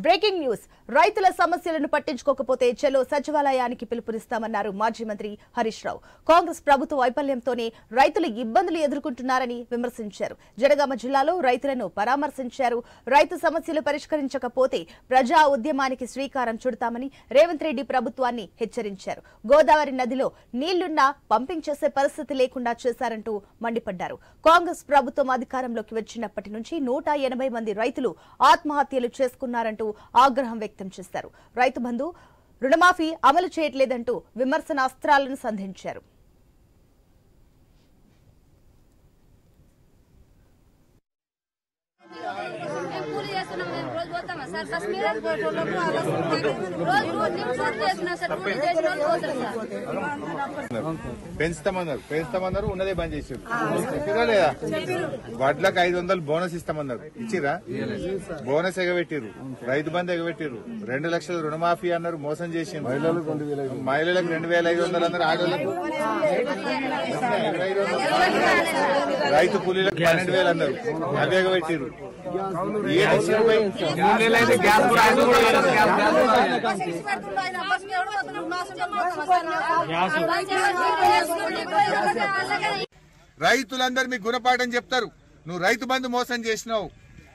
Breaking news. రైతుల సమస్యలను పట్టించుకోకపోతే చెలో సచివాలయానికి పిలుపునిస్తామన్నారు మాజీ మంత్రి హరీష్ రావు. కాంగ్రెస్ ప్రభుత్వ వైఫల్యంతోనే రైతులు ఇబ్బందులు ఎదుర్కొంటున్నారని విమర్శించారు. జనగామ జిల్లాలో రైతులను పరామర్శించారు. రైతు సమస్యలు పరిష్కరించకపోతే ప్రజా ఉద్యమానికి శ్రీకారం చుడతామని రేవంత్ రెడ్డి ప్రభుత్వాన్ని హెచ్చరించారు. గోదావరి నదిలో నీళ్లున్నా పంపింగ్ చేసే పరిస్థితి లేకుండా చేశారంటూ మండిపడ్డారు. కాంగ్రెస్ ప్రభుత్వం అధికారంలోకి వచ్చినప్పటి నుంచి 180 మంది రైతులు ఆత్మహత్యలు చేసుకున్నారంటూ ఆగ్రహం వ్యక్తం చేశారు. రైతు బంధు, రుణమాఫీ అమలు చేయట్లేదంటూ విమర్శనాస్త్రాలను సంధించారు. పెంచుతామన్నారు ఉన్నదే బంద్ చేసారు. లేదా వడ్లకు 500 బోనస్ ఇస్తామన్నారు, ఇచ్చిరా? బోనస్ ఎగబెట్టిరు, రైతు బంధు ఎగబెట్టిరు, 2 లక్షల రుణమాఫీ అన్నారు, మోసం చేసింది. మహిళలకు 2500 అన్నారు, ఆడవాళ్ళకు రైతు కూలీలకు 12,000 అన్నారు, అవి ఎగబెట్టిరు. రైతులందరూ మీకు గుణపాఠం చెప్తారు. నువ్వు రైతు బంధు మోసం చేసినావు,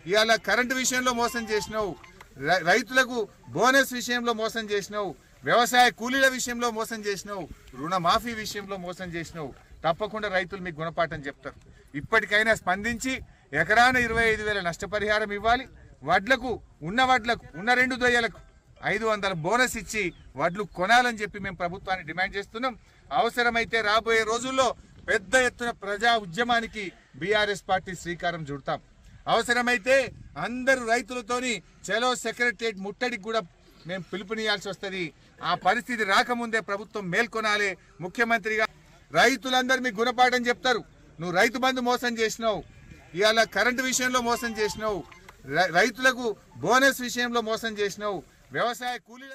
ఇవాళ కరెంటు విషయంలో మోసం చేసినావు, రైతులకు బోనస్ విషయంలో మోసం చేసినావు, వ్యవసాయ కూలీల విషయంలో మోసం చేసినావు, రుణమాఫీ విషయంలో మోసం చేసినావు. తప్పకుండా రైతులు మీకు గుణపాఠం చెప్తారు. ఇప్పటికైనా స్పందించి ఎకరాన 25,000 నష్టపరిహారం ఇవ్వాలి. వడ్లకు ఉన్న 2 దొయ్యలకు 500 బోనస్ ఇచ్చి వడ్లు కొనాలని చెప్పి మేము ప్రభుత్వాన్ని డిమాండ్ చేస్తున్నాం. అవసరమైతే రాబోయే రోజుల్లో పెద్ద ఎత్తున ప్రజా ఉద్యమానికి బీఆర్ఎస్ పార్టీ శ్రీకారం చుడతాం. అవసరమైతే అందరు రైతులతోని చలో సెక్రటరియట్ ముట్టడికి కూడా మేము పిలుపునియాల్సి వస్తుంది. ఆ పరిస్థితి రాకముందే ప్రభుత్వం మేల్కొనాలి. ముఖ్యమంత్రిగా రైతులందరూ మీకు గుణపాఠం చెప్తారు. నువ్వు రైతు బంధు మోసం చేసినావు, ఇవాళ కరెంటు విషయంలో మోసం చేసినావు, రైతులకు బోనస్ విషయంలో మోసం చేసినావు, వ్యవసాయ కూలీల